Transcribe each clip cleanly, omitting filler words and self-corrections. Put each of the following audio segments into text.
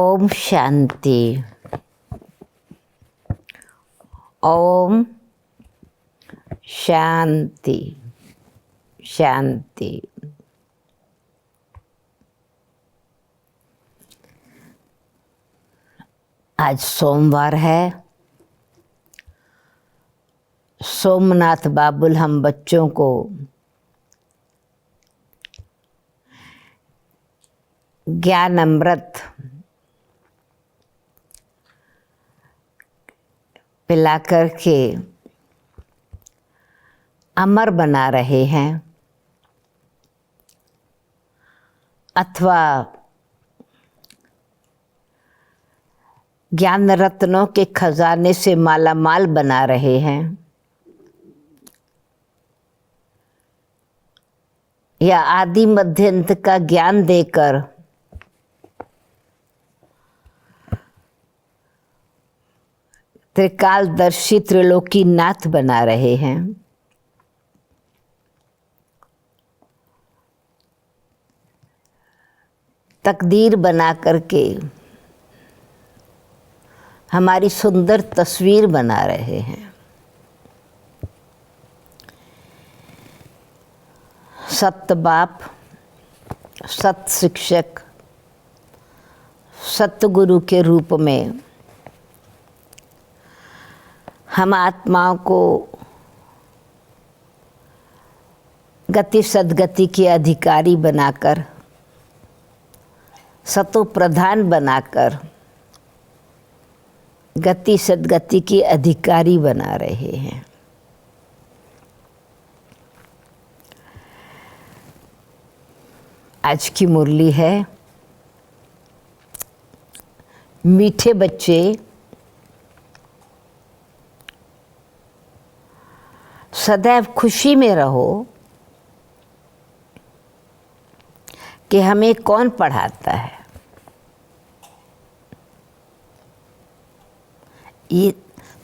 ओम शांति। ओम शांति शांति। आज सोमवार है। सोमनाथ बाबुल हम बच्चों को ज्ञान अमृत पिला करके अमर बना रहे हैं, अथवा ज्ञान रत्नों के खजाने से माला माल बना रहे हैं, या आदि मध्य अंत का ज्ञान देकर त्रिकालदर्शी त्रिलोकी नाथ बना रहे हैं। तकदीर बना करके हमारी सुंदर तस्वीर बना रहे हैं। सत्य बाप, सत्य शिक्षक, सत्य गुरु के रूप में हम आत्माओं को गति सद्गति के अधिकारी बनाकर, सतो प्रधान बनाकर गति सद्गति के अधिकारी बना रहे हैं। आज की मुरली है, मीठे बच्चे सदैव खुशी में रहो कि हमें कौन पढ़ाता है।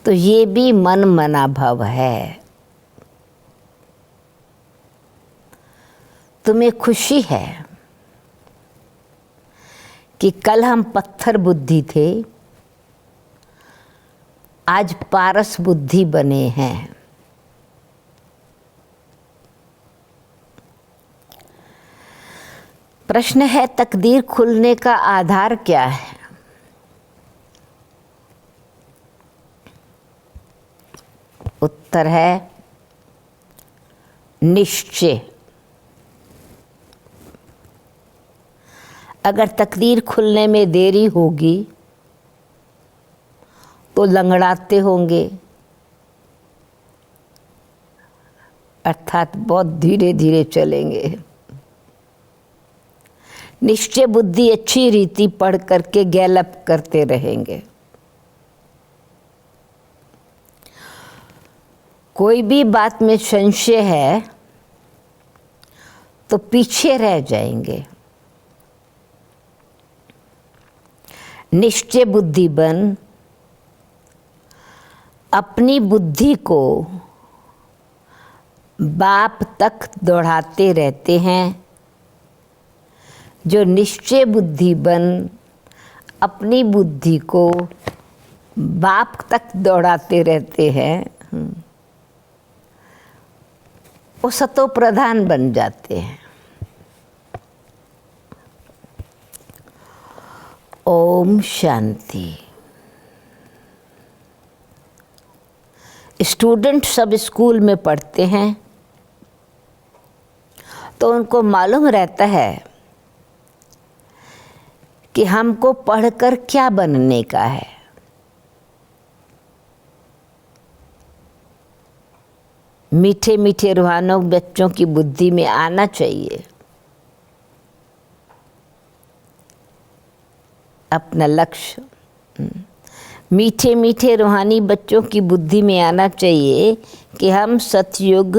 ये भी मन मना भव है। तुम्हें खुशी है कि कल हम पत्थर बुद्धि थे, आज पारस बुद्धि बने हैं। प्रश्न है, तकदीर खुलने का आधार क्या है? उत्तर है निश्चय। अगर तकदीर खुलने में देरी होगी तो लंगड़ाते होंगे, अर्थात बहुत धीरे धीरे चलेंगे। निश्चय बुद्धि अच्छी रीति पढ़ करके गैलप करते रहेंगे। कोई भी बात में संशय है तो पीछे रह जाएंगे। निश्चय बुद्धि बन अपनी बुद्धि को बाप तक दौड़ाते रहते हैं। जो निश्चय बुद्धि बन अपनी बुद्धि को बाप तक दौड़ाते रहते हैं, वो सतो प्रधान बन जाते हैं। ओम शांति। स्टूडेंट सब स्कूल में पढ़ते हैं तो उनको मालूम रहता है कि हमको पढ़कर क्या बनने का है। मीठे मीठे रूहानों बच्चों की बुद्धि में आना चाहिए अपना लक्ष्य। मीठे मीठे रूहानी बच्चों की बुद्धि में आना चाहिए कि हम सतयुग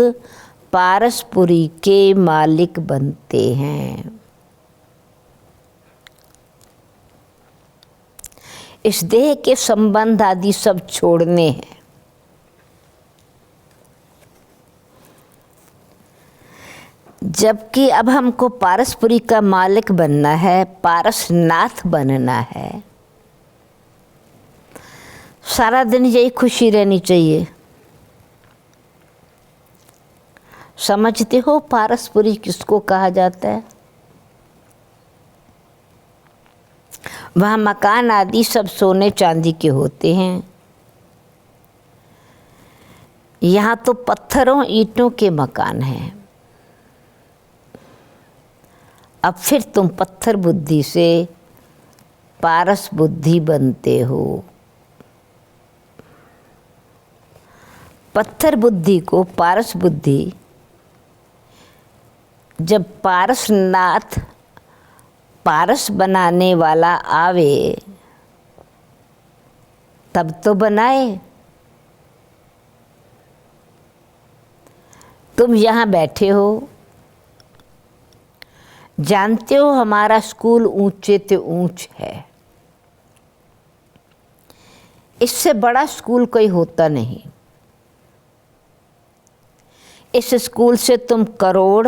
पारसपुरी के मालिक बनते हैं। इस देह के संबंध आदि सब छोड़ने हैं। जबकि अब हमको पारसपुरी का मालिक बनना है, पारसनाथ बनना है। सारा दिन यही खुशी रहनी चाहिए। समझते हो पारसपुरी किसको कहा जाता है? वहाँ मकान आदि सब सोने चांदी के होते हैं। यहाँ तो पत्थरों ईंटों के मकान हैं। अब फिर तुम पत्थर बुद्धि से पारस बुद्धि बनते हो। पत्थर बुद्धि को पारस बुद्धि, जब पारसनाथ पारस बनाने वाला आवे तब तो बनाए। तुम यहाँ बैठे हो, जानते हो हमारा स्कूल ऊंचे ते ऊंच है। इससे बड़ा स्कूल कोई होता नहीं। इस स्कूल से तुम करोड़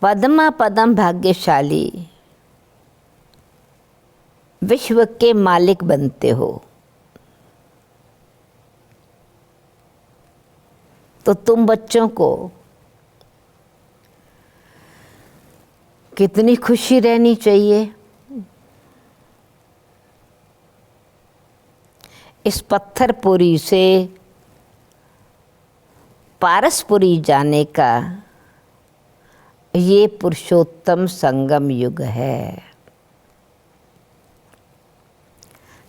पद्मा पदम भाग्यशाली विश्व के मालिक बनते हो। तो तुम बच्चों को कितनी खुशी रहनी चाहिए। इस पत्थरपुरी से पारसपुरी जाने का ये पुरुषोत्तम संगम युग है।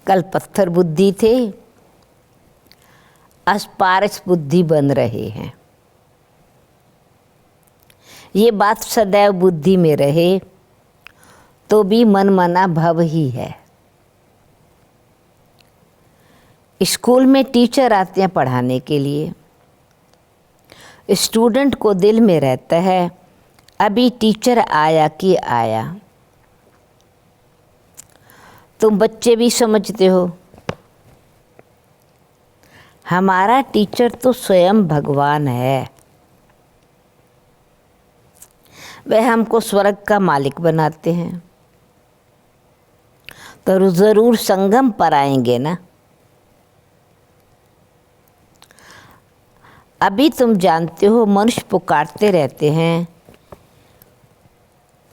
कल पत्थर बुद्धि थे, आज पारस बुद्धि बन रहे हैं। ये बात सदैव बुद्धि में रहे तो भी मन मना भव ही है। स्कूल में टीचर आते हैं पढ़ाने के लिए। स्टूडेंट को दिल में रहता है अभी टीचर आया कि आया। तुम बच्चे भी समझते हो हमारा टीचर तो स्वयं भगवान है। वह हमको स्वर्ग का मालिक बनाते हैं तो ज़रूर संगम पर आएंगे ना। अभी तुम जानते हो मनुष्य पुकारते रहते हैं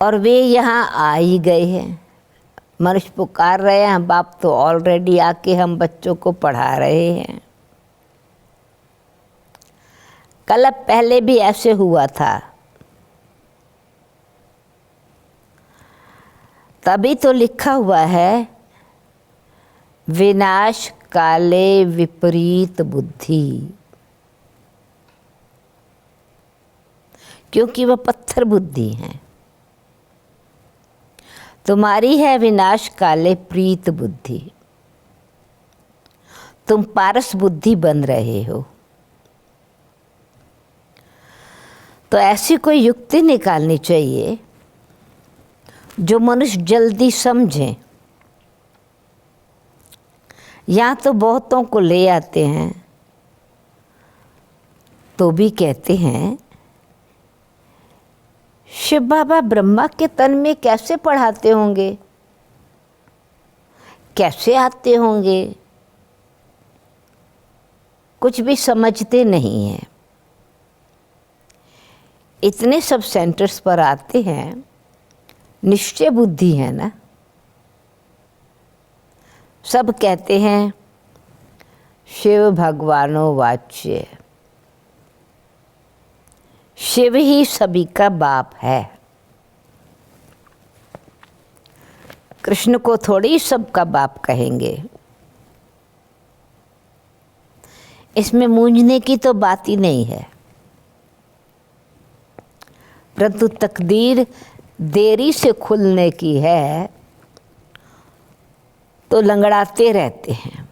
और वे यहाँ आ ही गए हैं। मनुष्य पुकार रहे हैं, बाप तो ऑलरेडी आके हम बच्चों को पढ़ा रहे हैं। कल पहले भी ऐसे हुआ था, तभी तो लिखा हुआ है विनाश काले विपरीत बुद्धि, क्योंकि वह पत्थर बुद्धि हैं। तुम्हारी है विनाश काले प्रीत बुद्धि, तुम पारस बुद्धि बन रहे हो। तो ऐसी कोई युक्ति निकालनी चाहिए जो मनुष्य जल्दी समझे। यहाँ तो बहुतों को ले आते हैं तो भी कहते हैं शिव बाबा ब्रह्मा के तन में कैसे पढ़ाते होंगे, कैसे आते होंगे, कुछ भी समझते नहीं हैं। इतने सब सेंटर्स पर आते हैं, निश्चय बुद्धि है ना। सब कहते हैं शिव भगवानो वाच्य, शिव ही सभी का बाप है। कृष्ण को थोड़ी सबका बाप कहेंगे। इसमें मूंझने की तो बात ही नहीं है, परंतु तकदीर देरी से खुलने की है तो लंगड़ाते रहते हैं।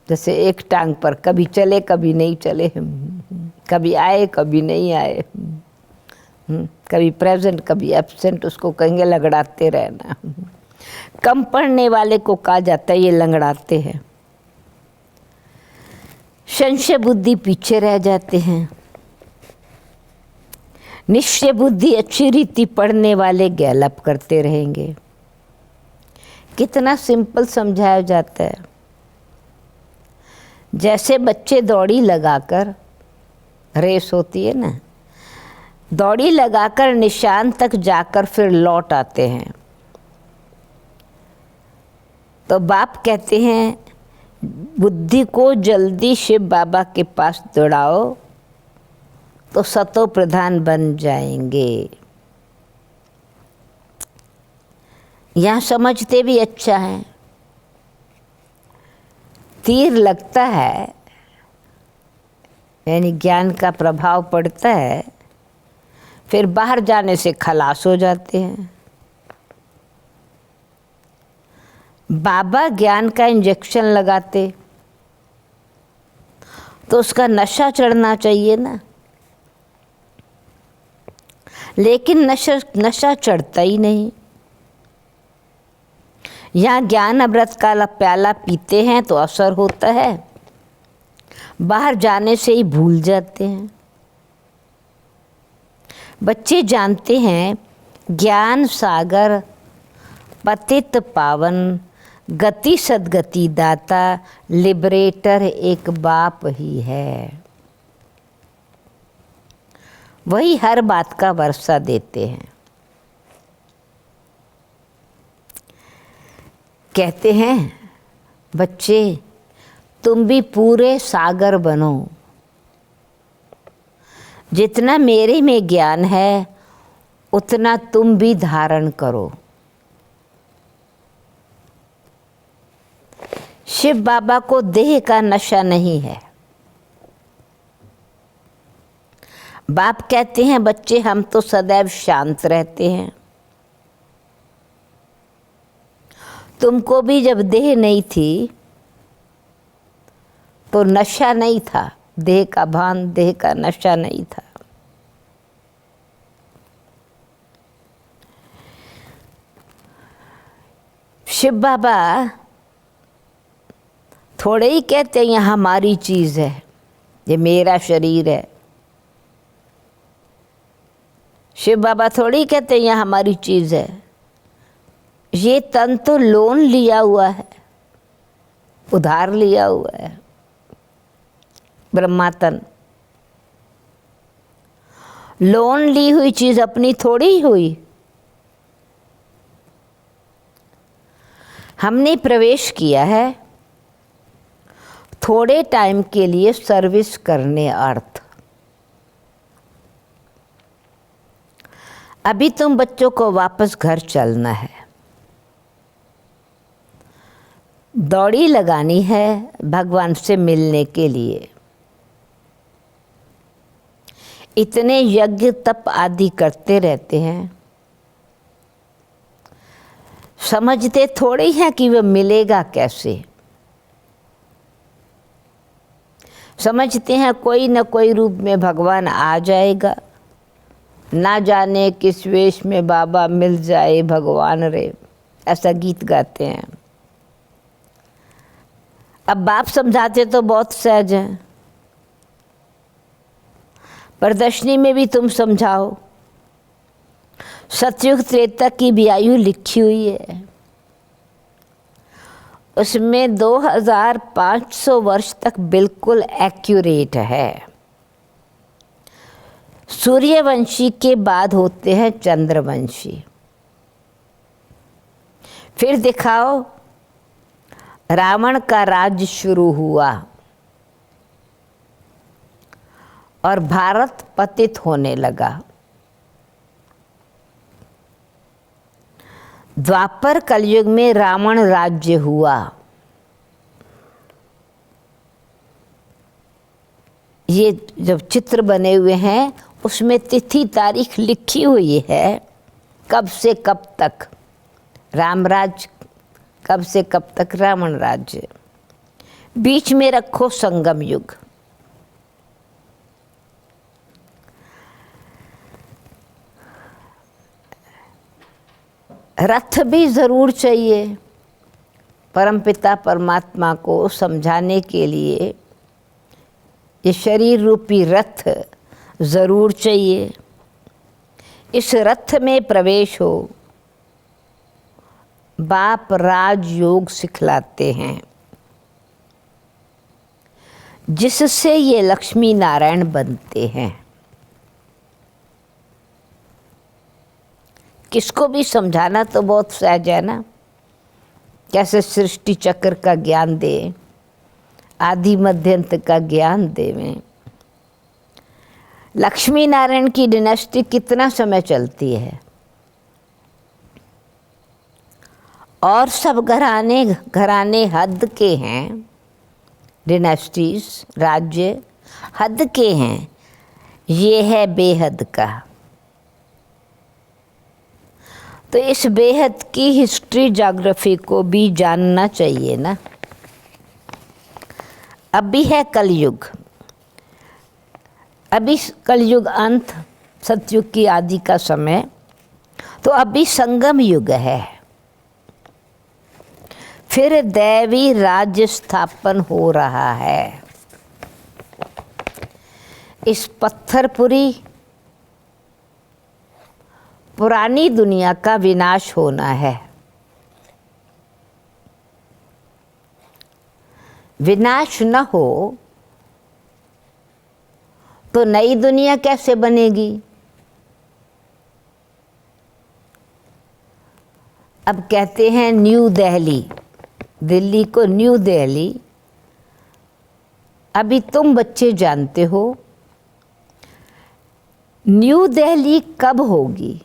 जैसे एक टांग पर कभी चले कभी नहीं चले, कभी आए कभी नहीं आए, कभी प्रेजेंट कभी एब्सेंट, उसको कहेंगे लंगड़ाते रहना। कम पढ़ने वाले को कहा जाता है ये लंगड़ाते हैं। संशय बुद्धि पीछे रह जाते हैं। निश्चय बुद्धि अच्छी रीति पढ़ने वाले गैलप करते रहेंगे। कितना सिंपल समझाया जाता है। जैसे बच्चे दौड़ी लगाकर, रेस होती है ना, दौड़ी लगाकर निशान तक जाकर फिर लौट आते हैं, तो बाप कहते हैं बुद्धि को जल्दी शिव बाबा के पास दौड़ाओ तो सतो प्रधान बन जाएंगे। यहाँ समझते भी अच्छा है। तीर लगता है यानी ज्ञान का प्रभाव पड़ता है, फिर बाहर जाने से खलास हो जाते हैं। बाबा ज्ञान का इंजेक्शन लगाते तो उसका नशा चढ़ना चाहिए ना, लेकिन नशा चढ़ता ही नहीं। यहाँ ज्ञान अमृत का प्याला पीते हैं तो असर होता है, बाहर जाने से ही भूल जाते हैं। बच्चे जानते हैं ज्ञान सागर पतित पावन गति सदगति दाता लिबरेटर एक बाप ही है। वही हर बात का वर्षा देते हैं। कहते हैं बच्चे तुम भी पूरे सागर बनो। जितना मेरे में ज्ञान है उतना तुम भी धारण करो। शिव बाबा को देह का नशा नहीं है। बाप कहते हैं बच्चे हम तो सदैव शांत रहते हैं। तुमको भी जब देह नहीं थी तो नशा नहीं था, देह का भान, देह का नशा नहीं था। शिव बाबा थोड़े ही कहते हैं ये हमारी चीज़ है, ये मेरा शरीर है। शिव बाबा थोड़ी कहते हैं ये हमारी चीज़ है। ये तन तो लोन लिया हुआ है, उधार लिया हुआ है, ब्रह्मातन। लोन ली हुई चीज़ अपनी थोड़ी हुई। हमने प्रवेश किया है थोड़े टाइम के लिए सर्विस करने अर्थ। अभी तुम बच्चों को वापस घर चलना है, दौड़ी लगानी है भगवान से मिलने के लिए। इतने यज्ञ तप आदि करते रहते हैं, समझते थोड़े हैं कि वह मिलेगा कैसे। समझते हैं कोई न कोई रूप में भगवान आ जाएगा, ना जाने किस वेश में बाबा मिल जाए भगवान रे, ऐसा गीत गाते हैं। अब बाप समझाते तो बहुत सहज हैं, प्रदर्शनी में भी तुम समझाओ। सतयुग त्रेता की भी आयु लिखी हुई है, उसमें 2500 वर्ष तक बिल्कुल एक्यूरेट है। सूर्यवंशी के बाद होते हैं चंद्रवंशी। फिर दिखाओ रावण का राज्य शुरू हुआ और भारत पतित होने लगा। द्वापर कलयुग में रावण राज्य हुआ। ये जब चित्र बने हुए हैं उसमें तिथि तारीख लिखी हुई है, कब से कब तक रामराज, कब से कब तक रावण राज्य। बीच में रखो संगम युग। रथ भी ज़रूर चाहिए परमपिता परमात्मा को समझाने के लिए। ये शरीर रूपी रथ ज़रूर चाहिए। इस रथ में प्रवेश हो। बाप राजयोग सिखलाते हैं, जिससे ये लक्ष्मी नारायण बनते हैं। किसको भी समझाना तो बहुत सहज है ना, कैसे सृष्टि चक्र का ज्ञान दे, आदि मध्यंत का ज्ञान देवें। लक्ष्मी नारायण की डिनेस्टी कितना समय चलती है, और सब घराने घराने हद के हैं, डिनेस्टीज राज्य हद के हैं, ये है बेहद का। तो इस बेहद की हिस्ट्री ज्योग्राफी को भी जानना चाहिए ना। अभी है कलयुग, अभी कलयुग अंत, सतयुग की आदि का समय, तो अभी संगम युग है। फिर दैवी राज्य स्थापन हो रहा है। इस पत्थरपुरी पुरानी दुनिया का विनाश होना है। विनाश न हो तो नई दुनिया कैसे बनेगी? अब कहते हैं न्यू दिल्ली, दिल्ली को न्यू दिल्ली। अभी तुम बच्चे जानते हो न्यू दिल्ली कब होगी?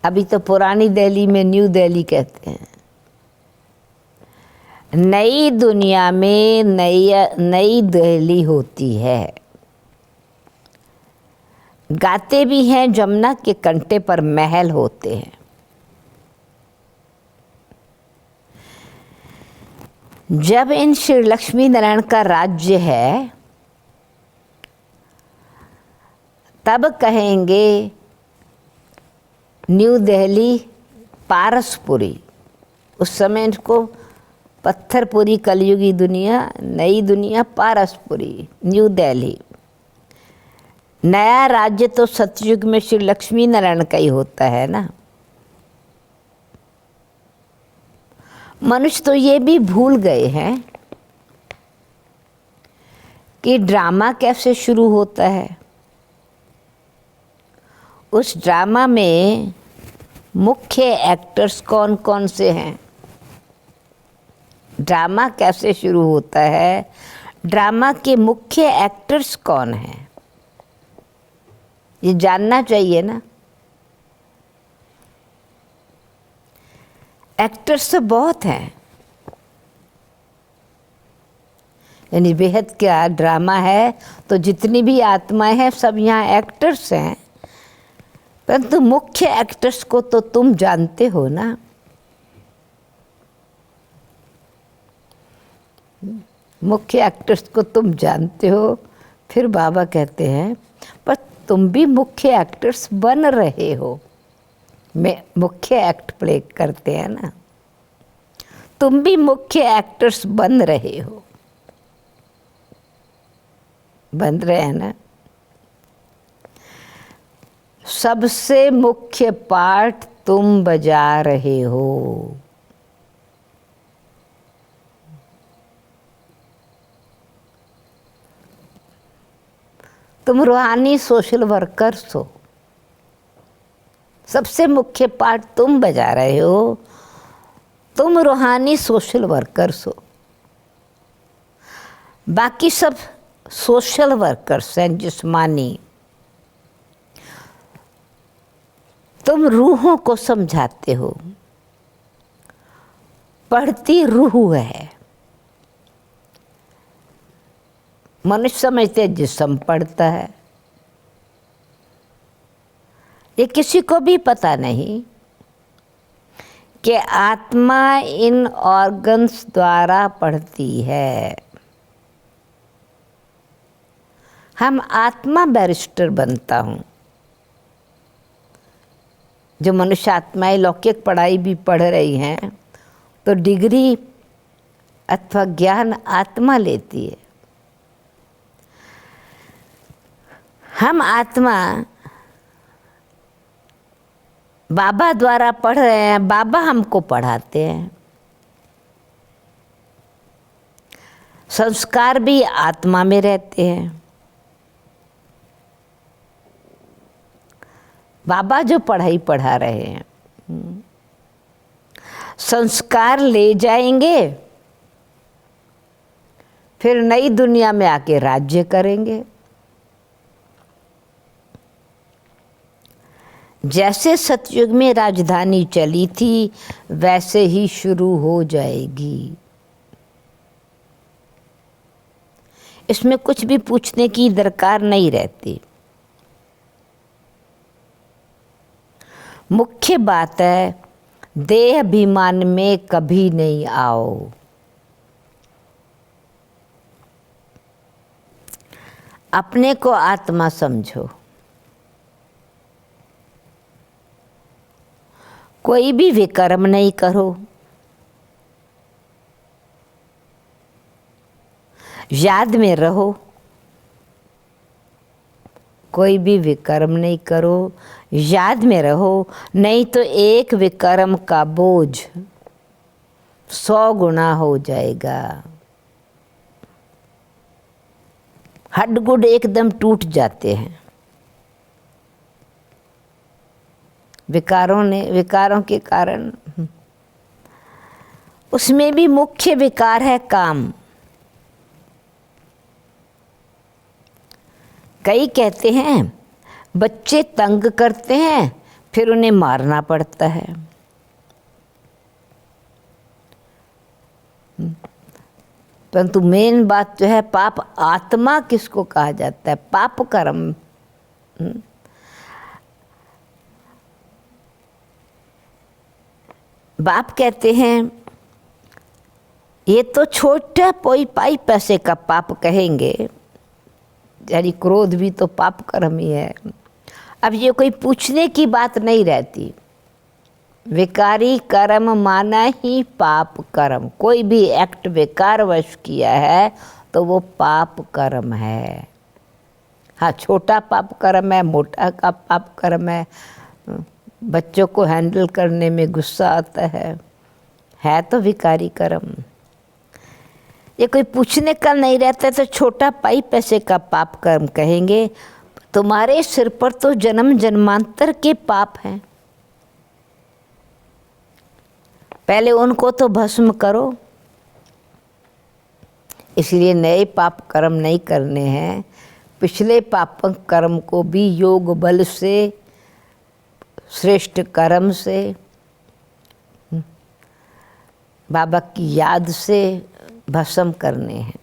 अभी तो पुरानी दिल्ली में न्यू दिल्ली कहते हैं। नई दुनिया में नई दिल्ली होती है। गाते भी हैं जमुना के कंटे पर महल होते हैं। जब इन श्री लक्ष्मी नारायण का राज्य है, तब कहेंगे न्यू दिल्ली पारसपुरी। उस समय इनको पत्थरपुरी कलयुगी दुनिया, नई दुनिया पारसपुरी, न्यू दिल्ली। नया राज्य तो सतयुग में श्री लक्ष्मी नारायण का ही होता है ना। मनुष्य तो ये भी भूल गए हैं कि ड्रामा कैसे शुरू होता है। उस ड्रामा में मुख्य एक्टर्स कौन कौन से हैं? ड्रामा कैसे शुरू होता है? ड्रामा के मुख्य एक्टर्स कौन हैं? ये जानना चाहिए ना। एक्टर्स तो बहुत हैं, यानी बेहद क्या ड्रामा है तो जितनी भी आत्माएं हैं सब यहाँ एक्टर्स हैं। परंतु मुख्य एक्टर्स को तो तुम जानते हो ना। मुख्य एक्टर्स को तुम जानते हो। फिर बाबा कहते हैं पर तुम भी मुख्य एक्टर्स बन रहे हो। मैं मुख्य एक्ट प्ले करते हैं ना, तुम भी मुख्य एक्टर्स बन रहे हो। बन रहे हैं ना। सबसे मुख्य पार्ट तुम बजा रहे हो। तुम रूहानी सोशल वर्कर्स हो। सबसे मुख्य पार्ट तुम बजा रहे हो। तुम रूहानी सोशल वर्कर्स हो। बाकी सब सोशल वर्कर्स हैं, जिस्मानी। तुम रूहों को समझाते हो। पढ़ती रूह है। मनुष्य समझते जिस्म पढ़ता है। ये किसी को भी पता नहीं कि आत्मा इन ऑर्गन्स द्वारा पढ़ती है। हम आत्मा बैरिस्टर बनता हूँ। जो मनुष्य आत्माएं लौकिक पढ़ाई भी पढ़ रही हैं तो डिग्री अथवा ज्ञान आत्मा लेती है। हम आत्मा बाबा द्वारा पढ़ रहे हैं, बाबा हमको पढ़ाते हैं। संस्कार भी आत्मा में रहते हैं। बाबा जो पढ़ाई पढ़ा रहे हैं, संस्कार ले जाएंगे, फिर नई दुनिया में आके राज्य करेंगे। जैसे सतयुग में राजधानी चली थी वैसे ही शुरू हो जाएगी। इसमें कुछ भी पूछने की दरकार नहीं रहती। मुख्य बात है देह अभिमान में कभी नहीं आओ। अपने को आत्मा समझो। कोई भी विकर्म नहीं करो। याद में रहो। कोई भी विकर्म नहीं करो, याद में रहो, नहीं तो एक विकर्म का बोझ 100 गुना हो जाएगा। हड्ड-गुड एकदम टूट जाते हैं विकारों के कारण। उसमें भी मुख्य विकार है काम। कई कहते हैं बच्चे तंग करते हैं फिर उन्हें मारना पड़ता है। परंतु मेन बात जो है, पाप आत्मा किसको कहा जाता है? पाप कर्म। बाप कहते हैं ये तो छोटा पोई पाई पैसे का पाप कहेंगे, यानी क्रोध भी तो पाप कर्म ही है। अब ये कोई पूछने की बात नहीं रहती। विकारी कर्म माना ही पाप कर्म। कोई भी एक्ट विकारवश किया है तो वो पाप कर्म है। हाँ, छोटा पाप कर्म है, मोटा का पाप कर्म है। बच्चों को हैंडल करने में गुस्सा आता है तो विकारी कर्म। ये कोई पूछने का नहीं रहता तो छोटा पाई पैसे का पाप कर्म कहेंगे। तुम्हारे सिर पर तो जन्म जन्मांतर के पाप हैं, पहले उनको तो भस्म करो। इसलिए नए पाप कर्म नहीं करने हैं। पिछले पाप कर्म को भी योग बल से, श्रेष्ठ कर्म से, बाबा की याद से भस्म करने हैं।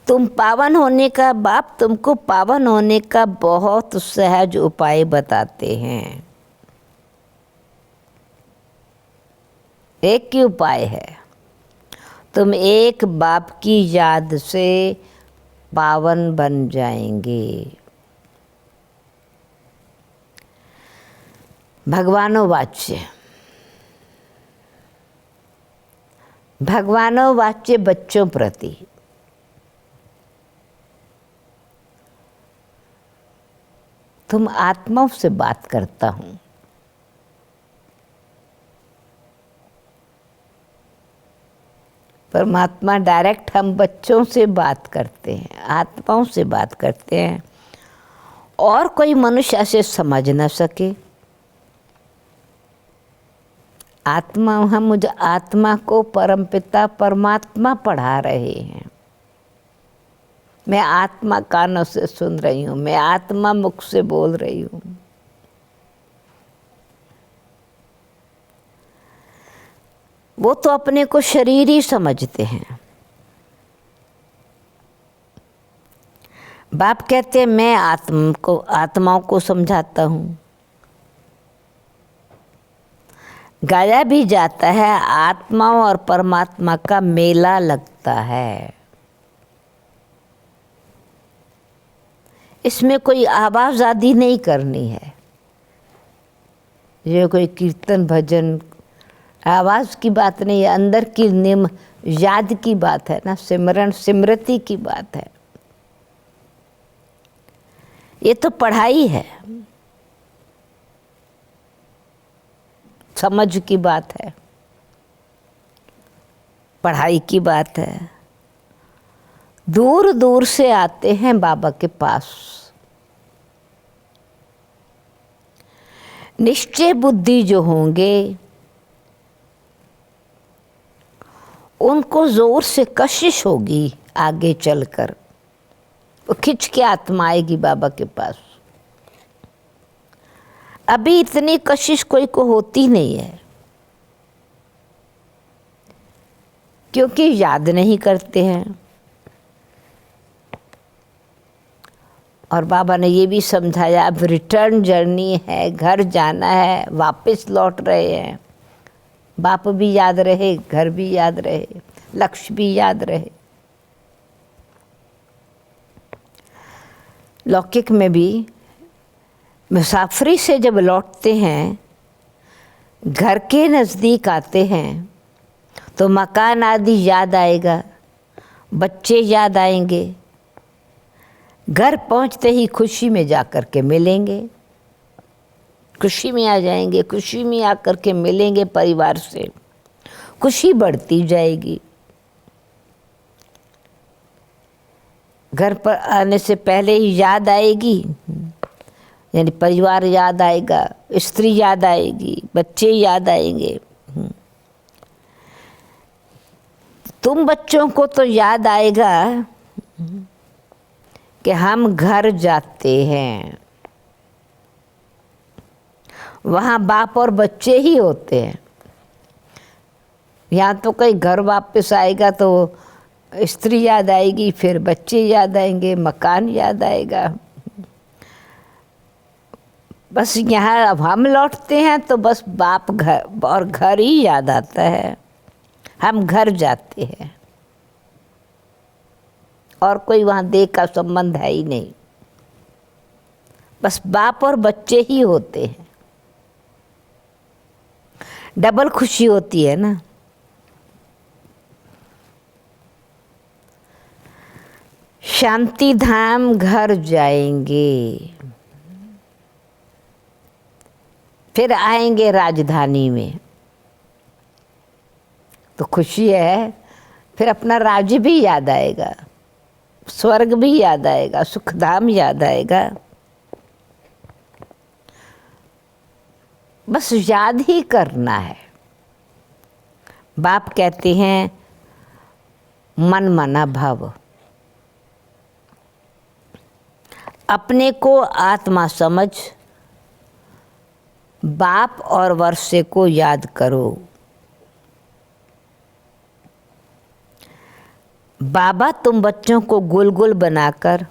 तुम पावन होने का, बाप तुमको पावन होने का बहुत सहज उपाय बताते हैं। एक ही उपाय है, तुम एक बाप की याद से पावन बन जाएंगे। भगवानो वाच्य, भगवानो वाच्य बच्चों प्रति। तुम आत्माओं से बात करता हूँ। परमात्मा डायरेक्ट हम बच्चों से बात करते हैं, आत्माओं से बात करते हैं, और कोई मनुष्य ऐसे समझ न सके। आत्मा, हम मुझे आत्मा को परमपिता परमात्मा पढ़ा रहे हैं। मैं आत्मा कानों से सुन रही हूँ, मैं आत्मा मुख से बोल रही हूँ। वो तो अपने को शरीर ही समझते हैं। बाप कहते हैं मैं आत्माओं को समझाता हूँ। गाया भी जाता है, आत्माओं और परमात्मा का मेला लगता है। इसमें कोई आवाज़ादी नहीं करनी है। ये कोई कीर्तन भजन आवाज़ की बात नहीं है, अंदर की निम याद की बात है ना, सिमरन सिमरती की बात है। ये तो पढ़ाई है। समझ की बात है, पढ़ाई की बात है। दूर दूर से आते हैं बाबा के पास। निश्चय बुद्धि जो होंगे उनको जोर से कशिश होगी आगे चलकर, वो खिंच के आत्मा आएगी बाबा के पास। अभी इतनी कशिश कोई को होती नहीं है, क्योंकि याद नहीं करते हैं। और बाबा ने ये भी समझाया, अब रिटर्न जर्नी है, घर जाना है, वापस लौट रहे हैं। बाप भी याद रहे, घर भी याद रहे, लक्ष्य भी याद रहे। लौकिक में भी मुसाफरी से जब लौटते हैं, घर के नज़दीक आते हैं तो मकान आदि याद आएगा, बच्चे याद आएंगे। घर पहुंचते ही खुशी में जाकर के मिलेंगे, खुशी में आ जाएंगे, खुशी में आकर के मिलेंगे परिवार से, खुशी बढ़ती जाएगी। घर पर आने से पहले ही याद आएगी, यानी परिवार याद आएगा, स्त्री याद आएगी, बच्चे याद आएंगे। तुम बच्चों को तो याद आएगा कि हम घर जाते हैं, वहाँ बाप और बच्चे ही होते हैं। यहाँ तो कहीं घर वापस आएगा तो स्त्री याद आएगी, फिर बच्चे याद आएंगे, मकान याद आएगा। बस यहाँ अब हम लौटते हैं तो बस बाप घर और घर ही याद आता है, हम घर जाते हैं और कोई वहाँ देह का संबंध है ही नहीं, बस बाप और बच्चे ही होते हैं। डबल खुशी होती है ना। शांति धाम घर जाएंगे, फिर आएंगे राजधानी में, तो खुशी है, फिर अपना राज्य भी याद आएगा, स्वर्ग भी याद आएगा, सुखधाम याद आएगा। बस याद ही करना है। बाप कहते हैं मन मना भव, अपने को आत्मा समझ, बाप और वर्षे को याद करो। बाबा तुम बच्चों को गोल गोल बनाकर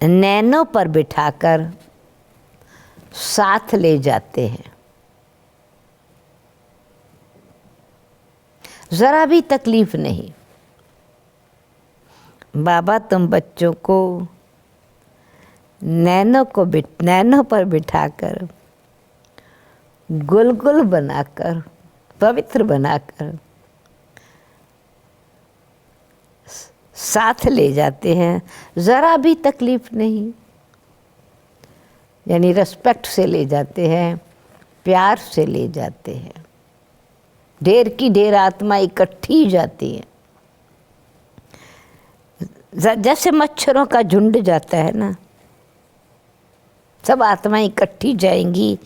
नैनों पर बिठाकर साथ ले जाते हैं। जरा भी तकलीफ नहीं। बाबा तुम बच्चों को नैनों पर बिठाकर गोल गोल बनाकर पवित्र बनाकर साथ ले जाते हैं, ज़रा भी तकलीफ नहीं। यानी रिस्पेक्ट से ले जाते हैं, प्यार से ले जाते हैं। ढेर की ढेर आत्मा इकट्ठी जाती है, जैसे मच्छरों का झुंड जाता है ना, सब आत्माएं इकट्ठी जाएंगी।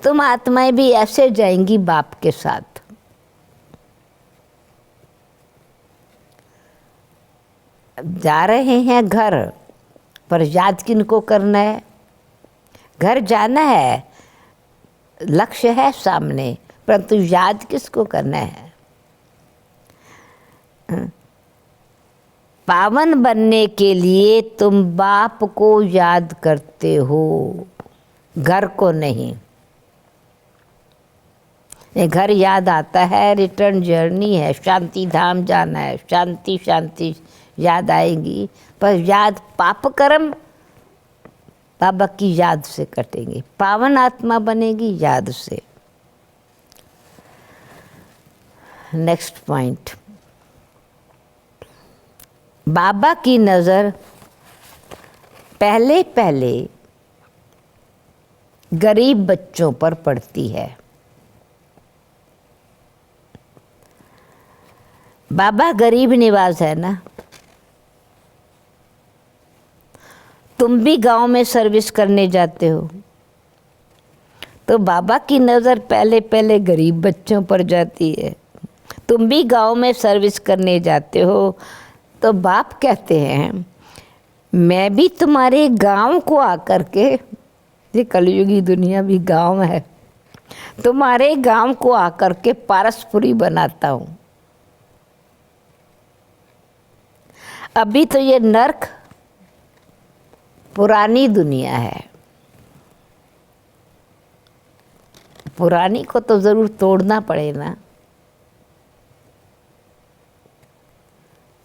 तुम आत्माएं भी ऐसे जाएंगी बाप के साथ। जा रहे हैं घर, पर याद किनको करना है? घर जाना है, लक्ष्य है सामने, परंतु याद किसको करना है? पावन बनने के लिए तुम बाप को याद करते हो, घर को नहीं। ये घर याद आता है, रिटर्न जर्नी है, शांति धाम जाना है, शांति शांति याद आएगी, पर याद पाप कर्म बाबा की याद से कटेंगे। पावन आत्मा बनेगी याद से। नेक्स्ट पॉइंट, बाबा की नज़र पहले पहले गरीब बच्चों पर पड़ती है। बाबा गरीब निवाज है ना। तुम भी गांव में सर्विस करने जाते हो तो बाबा की नज़र पहले पहले गरीब बच्चों पर जाती है। तुम भी गांव में सर्विस करने जाते हो तो बाप कहते हैं मैं भी तुम्हारे गांव को आकर के, ये कलयुगी दुनिया भी गांव है, तुम्हारे गांव को आकर के पारसपुरी बनाता हूँ। अभी तो ये नर्क पुरानी दुनिया है, पुरानी को तो ज़रूर तोड़ना पड़ेगा।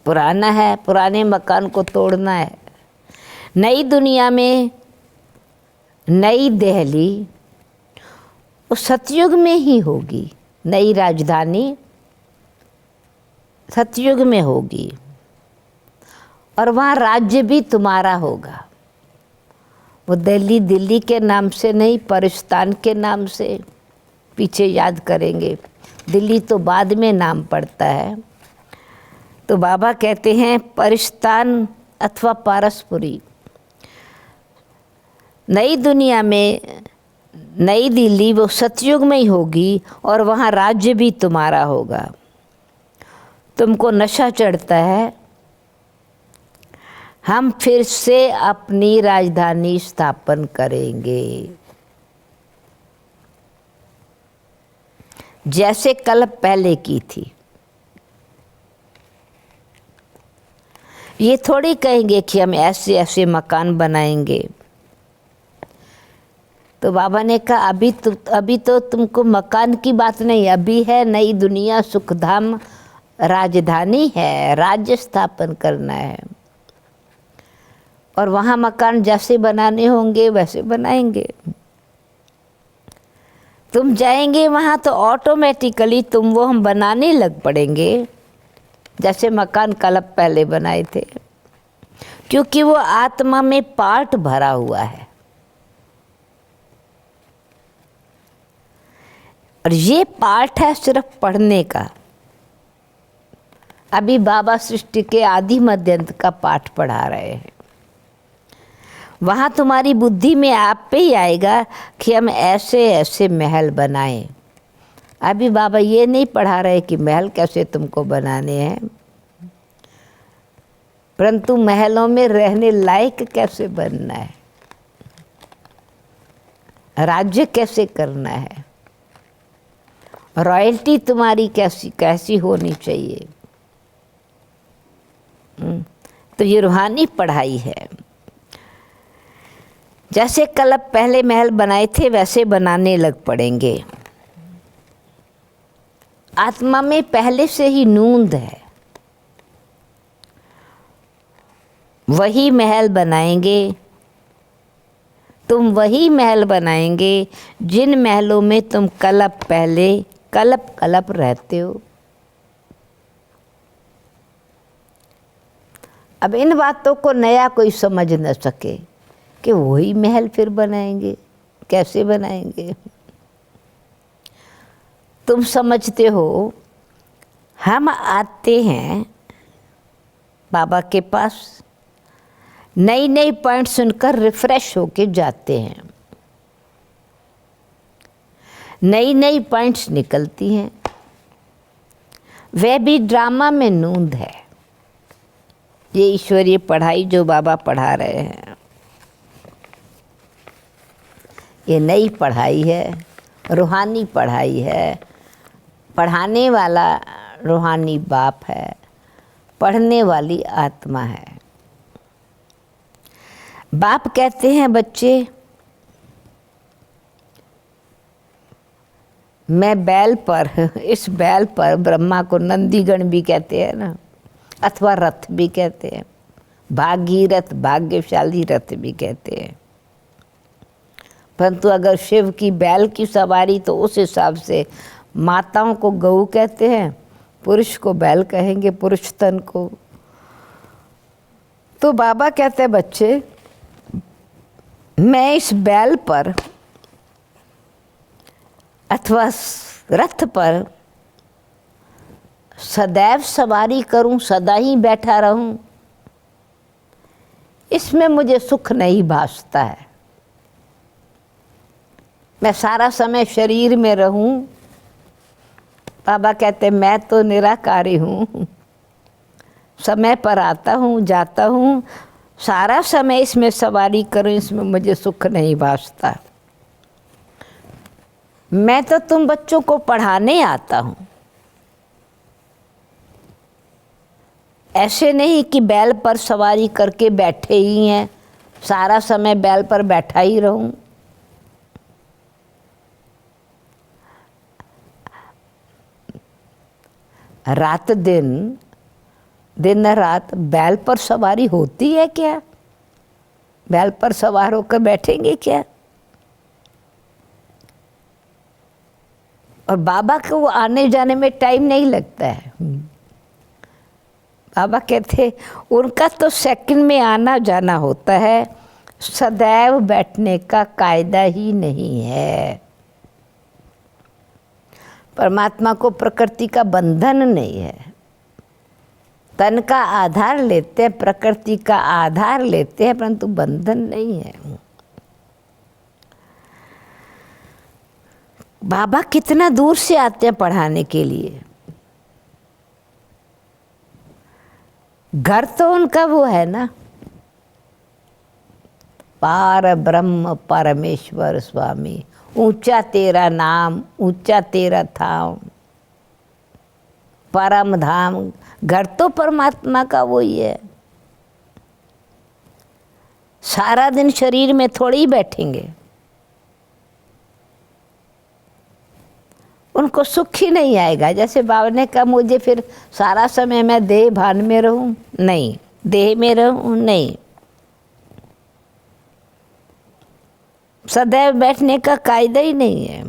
पुराना है, पुराने मकान को तोड़ना है। नई दुनिया में नई दिल्ली वो सतयुग में ही होगी। नई राजधानी सतयुग में होगी और वहाँ राज्य भी तुम्हारा होगा। वो दिल्ली दिल्ली के नाम से नहीं, परिस्तान के नाम से पीछे याद करेंगे। दिल्ली तो बाद में नाम पड़ता है। तो बाबा कहते हैं परिस्तान अथवा पारसपुरी। नई दुनिया में नई दिल्ली वो सतयुग में ही होगी और वहाँ राज्य भी तुम्हारा होगा। तुमको नशा चढ़ता है, हम फिर से अपनी राजधानी स्थापन करेंगे। जैसे कल पहले की थी। ये थोड़ी कहेंगे कि हम ऐसे ऐसे मकान बनाएंगे। तो बाबा ने कहा अभी तो तुमको मकान की बात नहीं, अभी है नई दुनिया सुखधाम राजधानी है, राज्य स्थापन करना है और वहाँ मकान जैसे बनाने होंगे वैसे बनाएंगे। तुम जाएंगे वहाँ तो ऑटोमेटिकली तुम वो हम बनाने लग पड़ेंगे जैसे मकान कल पहले बनाए थे, क्योंकि वो आत्मा में पार्ट भरा हुआ है। और ये पार्ट है सिर्फ पढ़ने का। अभी बाबा सृष्टि के आदि मध्यांत का पाठ पढ़ा रहे हैं। वहाँ तुम्हारी बुद्धि में आप पे ही आएगा कि हम ऐसे ऐसे महल बनाएं। अभी बाबा ये नहीं पढ़ा रहे कि महल कैसे तुमको बनाने हैं, परंतु महलों में रहने लायक कैसे बनना है, राज्य कैसे करना है, रॉयल्टी तुम्हारी कैसी कैसी होनी चाहिए। तो ये रूहानी पढ़ाई है। जैसे कल पहले महल बनाए थे वैसे बनाने लग पड़ेंगे। आत्मा में पहले से ही नूंद है, वही महल बनाएंगे। तुम वही महल बनाएंगे जिन महलों में तुम पहले कलप रहते हो। अब इन बातों को नया कोई समझ न सके कि वही महल फिर बनाएंगे, कैसे बनाएंगे। तुम समझते हो हम आते हैं बाबा के पास, नई नई पॉइंट सुनकर रिफ्रेश होके जाते हैं, नई नई पॉइंट्स निकलती हैं। वह भी ड्रामा में नूंद है। ये ईश्वरीय पढ़ाई जो बाबा पढ़ा रहे हैं, ये नई पढ़ाई है, रूहानी पढ़ाई है। पढ़ाने वाला रूहानी बाप है, पढ़ने वाली आत्मा है। बाप कहते हैं बच्चे मैं बैल पर, इस बैल पर, ब्रह्मा को नंदीगण भी कहते हैं ना, अथवा रथ भी कहते हैं, भागीरथ भाग्यशाली रथ भी कहते हैं। परंतु अगर शिव की बैल की सवारी तो उस हिसाब से माताओं को गऊ कहते हैं, पुरुष को बैल कहेंगे, पुरुष तन को। तो बाबा कहते हैं बच्चे मैं इस बैल पर अथवा रथ पर सदैव सवारी करूं, सदा ही बैठा रहूं, इसमें मुझे सुख नहीं भासता है। मैं सारा समय शरीर में रहूं, बाबा कहते मैं तो निराकारी हूं, समय पर आता हूं, जाता हूं, सारा समय इसमें सवारी करूं, इसमें मुझे सुख नहीं भासता। मैं तो तुम बच्चों को पढ़ाने आता हूं, ऐसे नहीं कि बैल पर सवारी करके बैठे ही हैं, सारा समय बैल पर बैठा ही रहूं। रात दिन, दिन रात बैल पर सवारी होती है क्या? बैल पर सवार होकर बैठेंगे क्या? और बाबा को आने जाने में टाइम नहीं लगता है। बाबा कहते उनका तो सेकंड में आना जाना होता है, सदैव बैठने का कायदा ही नहीं है। परमात्मा को प्रकृति का बंधन नहीं है। तन का आधार लेते हैं, प्रकृति का आधार लेते हैं, परंतु बंधन नहीं है। बाबा कितना दूर से आते हैं पढ़ाने के लिए। घर तो उनका वो है ना, पार ब्रह्म परमेश्वर स्वामी, ऊंचा तेरा नाम, ऊंचा तेरा धाम, परम धाम। घर तो परमात्मा का वही है। सारा दिन शरीर में थोड़ी ही बैठेंगे, उनको सुख ही नहीं आएगा। जैसे बाबा ने कहा मुझे फिर सारा समय मैं देह भान में रहूं, नहीं, देह में रहूं, नहीं, सदैव बैठने का कायदा ही नहीं है,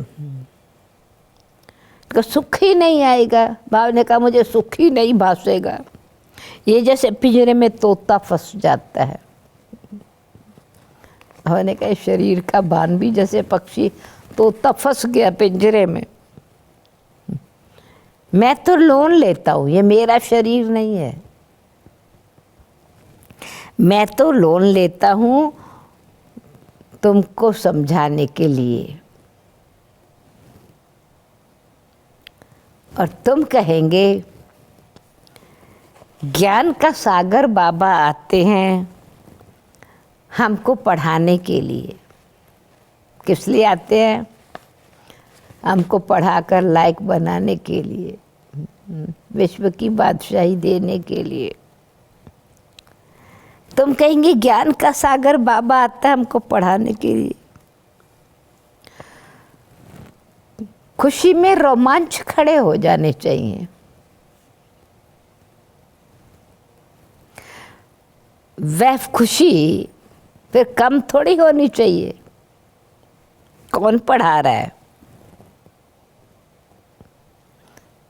तो सुख ही नहीं आएगा। बाबा ने कहा मुझे सुख ही नहीं भासेगा। ये जैसे पिंजरे में तोता फंस जाता है। बाबा ने कहा शरीर का भान भी जैसे पक्षी, तोता फंस गया पिंजरे में। मैं तो लोन लेता हूँ, ये मेरा शरीर नहीं है। मैं तो लोन लेता हूँ तुमको समझाने के लिए, और तुम कहेंगे ज्ञान का सागर बाबा आते हैं हमको पढ़ाने के लिए। किस लिए आते हैं? हमको पढ़ाकर लायक बनाने के लिए, विश्व की बादशाही देने के लिए। तुम कहेंगे ज्ञान का सागर बाबा आता है हमको पढ़ाने के लिए। खुशी में रोमांच खड़े हो जाने चाहिए। वह खुशी फिर कम थोड़ी होनी चाहिए। कौन पढ़ा रहा है?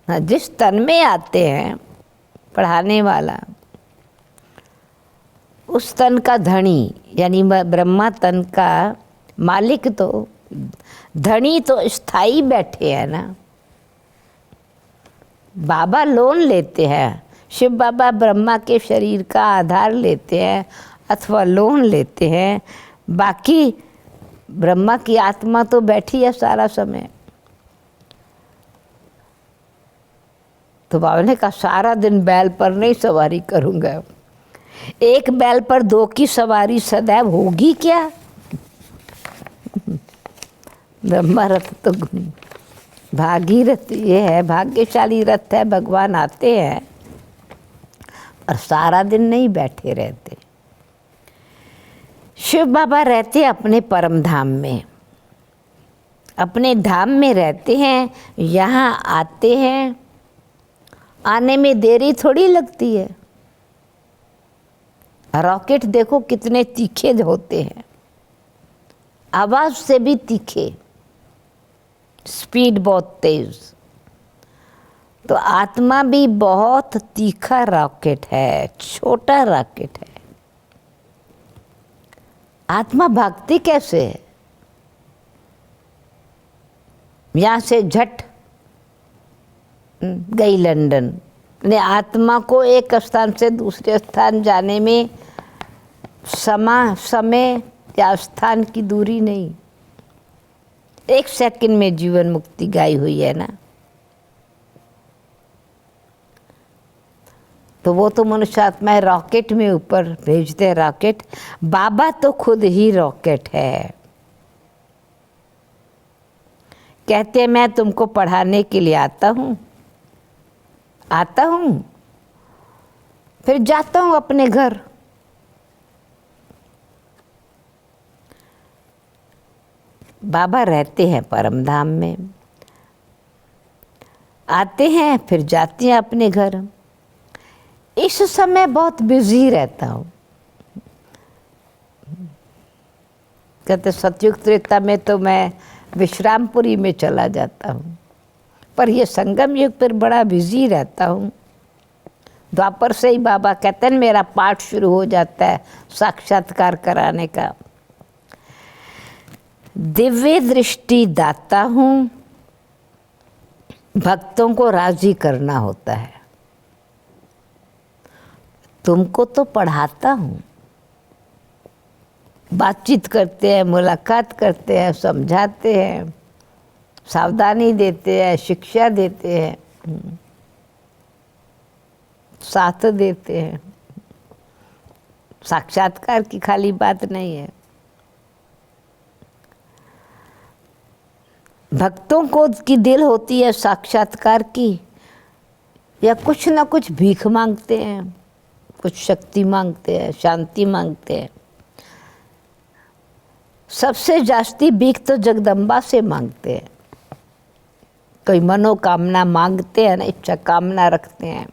हाँ, जिस तन में आते हैं पढ़ाने वाला, उस तन का धनी, यानी ब्रह्मा तन का मालिक, तो धनी तो स्थायी बैठे हैं ना। बाबा लोन लेते हैं, शिव बाबा ब्रह्मा के शरीर का आधार लेते हैं अथवा लोन लेते हैं। बाकी ब्रह्मा की आत्मा तो बैठी है सारा समय। तो बाबा ने कहा सारा दिन बैल पर नहीं सवारी करूँगा। एक बैल पर दो की सवारी सदैव होगी क्या? ब्रह्मा रथ तो भागीरथ ये है, भाग्यशाली रथ है। भगवान आते हैं और सारा दिन नहीं बैठे रहते। शिव बाबा रहते अपने परम धाम में, अपने धाम में रहते हैं। यहाँ आते हैं, आने में देरी थोड़ी लगती है। रॉकेट देखो कितने तीखे होते हैं, आवाज से भी तीखे, स्पीड बहुत तेज। तो आत्मा भी बहुत तीखा रॉकेट है, छोटा रॉकेट है। आत्मा भागती कैसे है? यहाँ से झट गई लंदन। ने आत्मा को एक स्थान से दूसरे स्थान जाने में समय या स्थान की दूरी नहीं, 1 सेकंड में जीवन मुक्ति गाई हुई है ना। तो वो तो मनुष्य आत्मा रॉकेट में ऊपर भेजते हैं रॉकेट, बाबा तो खुद ही रॉकेट है। कहते हैं मैं तुमको पढ़ाने के लिए आता हूँ, फिर जाता हूँ अपने घर। बाबा रहते हैं परम धाम में, आते हैं फिर जाते हैं अपने घर। इस समय बहुत बिजी रहता हूँ। कहते सतयुग त्रेता में तो मैं विश्रामपुरी में चला जाता हूँ, पर ये संगम युग पर बड़ा बिजी रहता हूँ। द्वापर से ही बाबा कहते हैं मेरा पाठ शुरू हो जाता है साक्षात्कार कराने का। दिव्य दृष्टि दाता हूँ, भक्तों को राजी करना होता है। तुमको तो पढ़ाता हूँ, बातचीत करते हैं, मुलाकात करते हैं, समझाते हैं, सावधानी देते हैं, शिक्षा देते हैं, साथ देते हैं। साक्षात्कार की खाली बात नहीं है। भक्तों को की दिल होती है साक्षात्कार की, या कुछ ना कुछ भीख मांगते हैं, कुछ शक्ति मांगते हैं, शांति मांगते हैं। सबसे जास्ती भीख तो जगदम्बा से मांगते हैं। कोई मनोकामना मांगते हैं ना, इच्छा कामना रखते हैं,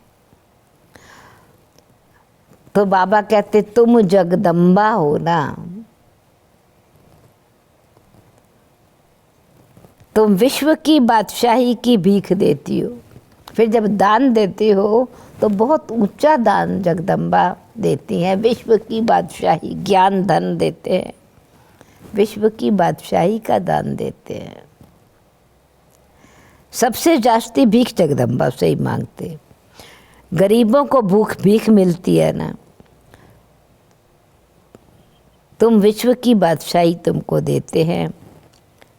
तो बाबा कहते तुम जगदम्बा हो ना, तुम विश्व की बादशाही की भीख देती हो। फिर जब दान देती हो तो बहुत ऊंचा दान जगदम्बा देती हैं। विश्व की बादशाही, ज्ञान धन देते हैं, विश्व की बादशाही का दान देते हैं। सबसे जास्ती भीख जगदम्बा से ही मांगते। गरीबों को भीख मिलती है ना, तुम विश्व की बादशाही तुमको देते हैं।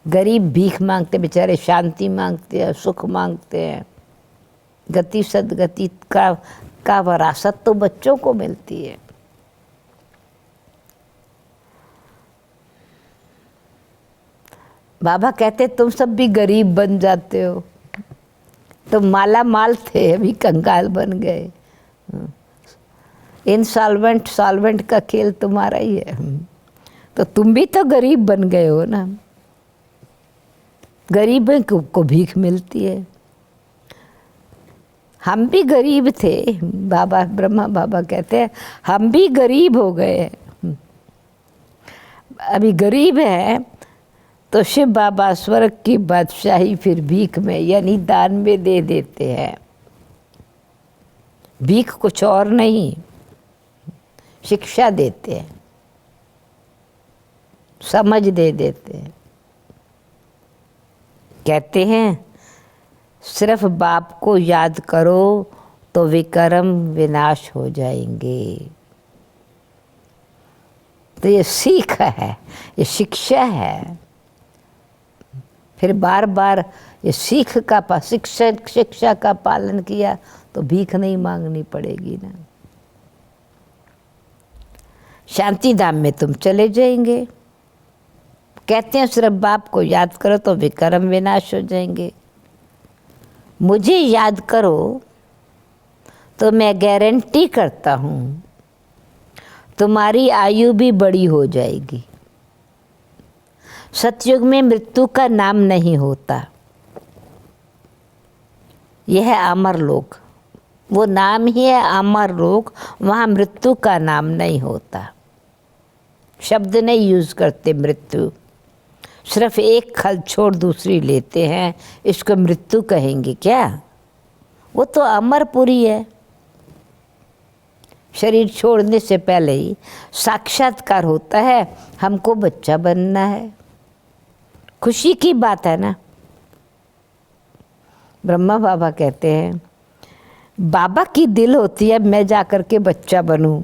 गरीब भीख मांगते, बेचारे शांति मांगते हैं, सुख मांगते हैं। गति सदगति का वरासत तो बच्चों को मिलती है। बाबा कहते तुम सब भी गरीब बन जाते हो, तुम माला माल थे अभी कंगाल बन गए। इनसॉल्वेंट सॉल्वेंट का खेल तुम्हारा ही है, तो तुम भी तो गरीब बन गए हो ना। गरीब को भीख मिलती है। हम भी गरीब थे, बाबा ब्रह्मा बाबा कहते हैं हम भी गरीब हो गए। अभी गरीब हैं तो शिव बाबा स्वर्ग की बादशाही फिर भीख में यानी दान में दे देते हैं। भीख कुछ और नहीं, शिक्षा देते हैं, समझ दे देते हैं। कहते हैं सिर्फ बाप को याद करो तो विकर्म विनाश हो जाएंगे। तो ये सीख है, ये शिक्षा है। फिर बार बार ये शिक्षा का पालन किया तो भीख नहीं मांगनी पड़ेगी ना। शांति धाम में तुम चले जाएंगे। कहते हैं सिर्फ बाप को याद करो तो विकर्म विनाश हो जाएंगे। मुझे याद करो तो मैं गारंटी करता हूँ तुम्हारी आयु भी बड़ी हो जाएगी। सतयुग में मृत्यु का नाम नहीं होता, यह है अमर लोक। वो नाम ही है अमर लोक, वहाँ मृत्यु का नाम नहीं होता। शब्द नहीं यूज करते मृत्यु, सिर्फ एक खल छोड़ दूसरी लेते हैं, इसको मृत्यु कहेंगे क्या? वो तो अमरपुरी है। शरीर छोड़ने से पहले ही साक्षात्कार होता है, हमको बच्चा बनना है। खुशी की बात है ना। ब्रह्मा बाबा कहते हैं बाबा की दिल होती है मैं जाकर के बच्चा बनूं,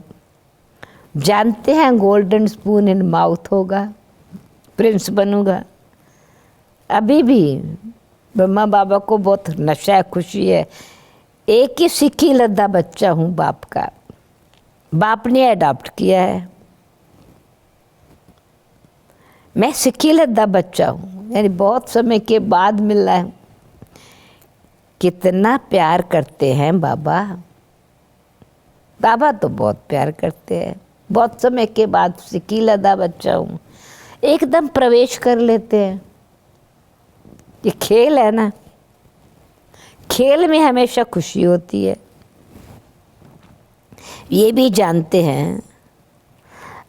जानते हैं गोल्डन स्पून इन माउथ होगा, प्रिंस बनूंगा। अभी भी ब्रह्मा बाबा को बहुत नशा है, खुशी है, एक ही सिक्की लद्दा बच्चा हूँ बाप का, बाप ने अडॉप्ट किया है, मैं सिक्की लद्दा बच्चा हूँ, यानी बहुत समय के बाद मिल रहा है। कितना प्यार करते हैं बाबा, बाबा तो बहुत प्यार करते हैं, बहुत समय के बाद सिक्की लद्दा बच्चा हूँ, एकदम प्रवेश कर लेते हैं। ये खेल है ना, खेल में हमेशा खुशी होती है। ये भी जानते हैं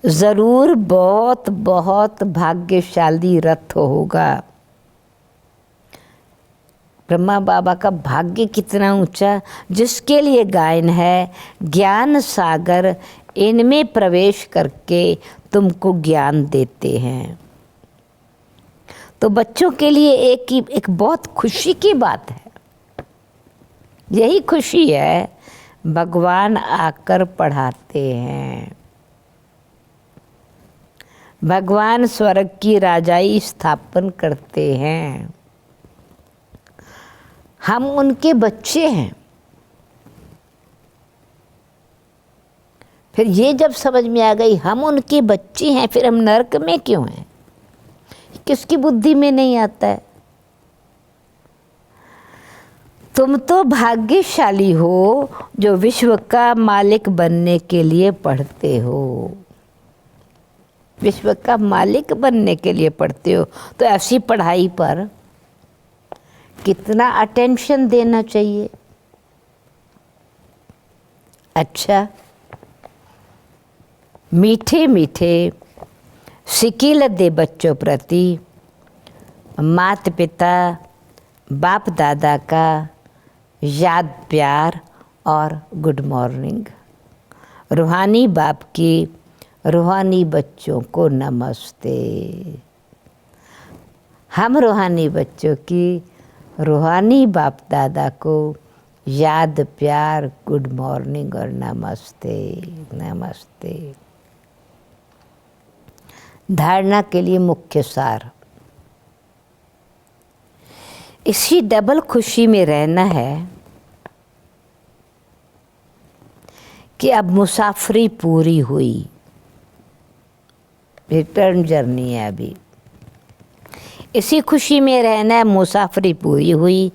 ज़रूर बहुत बहुत भाग्यशाली रथ होगा। ब्रह्मा बाबा का भाग्य कितना ऊंचा, जिसके लिए गायन है ज्ञान सागर इनमें प्रवेश करके तुमको ज्ञान देते हैं। तो बच्चों के लिए एक बहुत खुशी की बात है, यही खुशी है भगवान आकर पढ़ाते हैं। भगवान स्वर्ग की राजाई स्थापन करते हैं, हम उनके बच्चे हैं। फिर ये जब समझ में आ गई हम उनके बच्चे हैं, फिर हम नरक में क्यों हैं, किसकी बुद्धि में नहीं आता है। तुम तो भाग्यशाली हो जो विश्व का मालिक बनने के लिए पढ़ते हो, विश्व का मालिक बनने के लिए पढ़ते हो। तो ऐसी पढ़ाई पर कितना अटेंशन देना चाहिए। अच्छा, मीठे मीठे सिकील दे बच्चों प्रति माता पिता बाप दादा का याद प्यार और गुड मॉर्निंग। रूहानी बाप की रूहानी बच्चों को नमस्ते। हम रूहानी बच्चों की रूहानी बाप दादा को याद प्यार गुड मॉर्निंग और नमस्ते नमस्ते। धारणा के लिए मुख्य सार, इसी डबल खुशी में रहना है कि अब मुसाफरी पूरी हुई, रिटर्न जर्नी है अभी। इसी खुशी में रहना है, मुसाफरी पूरी हुई।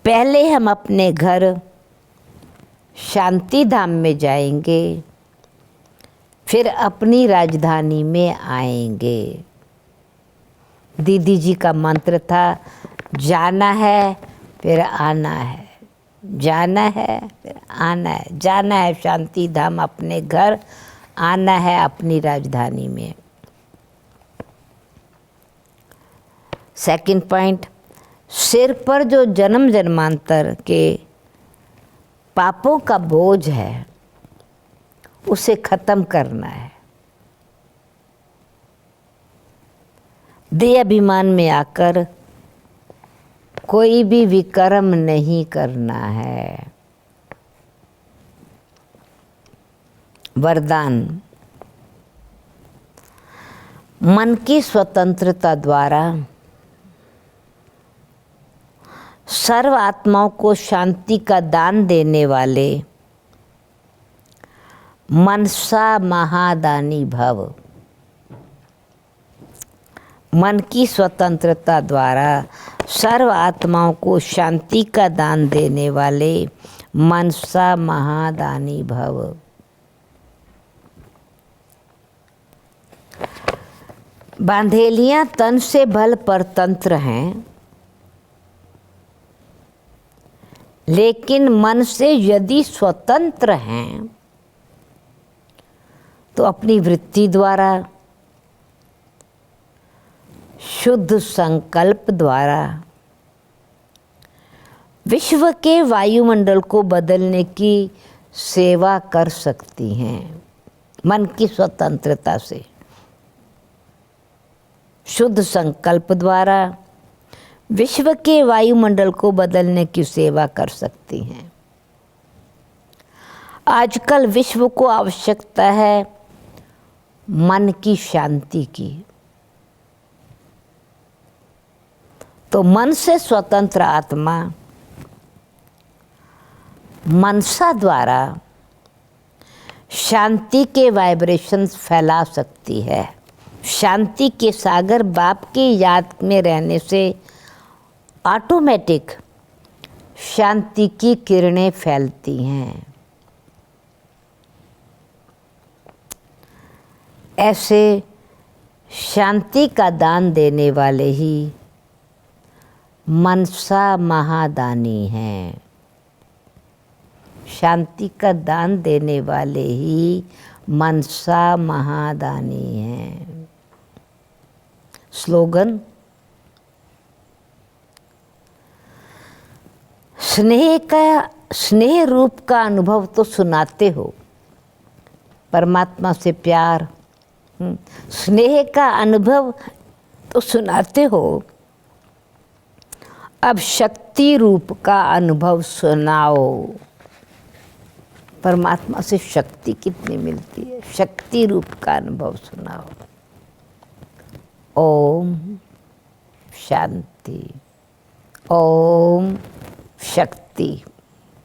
पहले हम अपने घर शांति धाम में जाएंगे, फिर अपनी राजधानी में आएंगे। दीदी जी का मंत्र था, जाना है फिर आना है, जाना है फिर आना है। जाना है शांति धाम अपने घर, आना है अपनी राजधानी में। सेकंड पॉइंट, सिर पर जो जन्म जन्मांतर के पापों का बोझ है उसे खत्म करना है। देह अभिमान में आकर कोई भी विकर्म नहीं करना है। वरदान, मन की स्वतंत्रता द्वारा सर्व आत्माओं को शांति का दान देने वाले मनसा महादानी भव। मन की स्वतंत्रता द्वारा सर्व आत्माओं को शांति का दान देने वाले मनसा महादानी भव। बांधेलियां तन से बल परतंत्र हैं, लेकिन मन से यदि स्वतंत्र हैं तो अपनी वृत्ति द्वारा, शुद्ध संकल्प द्वारा विश्व के वायुमंडल को बदलने की सेवा कर सकती हैं। मन की स्वतंत्रता से, शुद्ध संकल्प द्वारा विश्व के वायुमंडल को बदलने की सेवा कर सकती हैं। आजकल विश्व को आवश्यकता है मन की शांति की। तो मन से स्वतंत्र आत्मा मनसा द्वारा शांति के वाइब्रेशंस फैला सकती है। शांति के सागर बाप की याद में रहने से ऑटोमेटिक शांति की किरणें फैलती हैं। ऐसे शांति का दान देने वाले ही मनसा महादानी हैं। शांति का दान देने वाले ही मनसा महादानी हैं। स्लोगन, स्नेह रूप का अनुभव तो सुनाते हो, परमात्मा से प्यार, स्नेह का अनुभव तो सुनाते हो, अब शक्ति रूप का अनुभव सुनाओ। परमात्मा से शक्ति कितनी मिलती है, शक्ति रूप का अनुभव सुनाओ। ओम शांति, ओम शक्ति।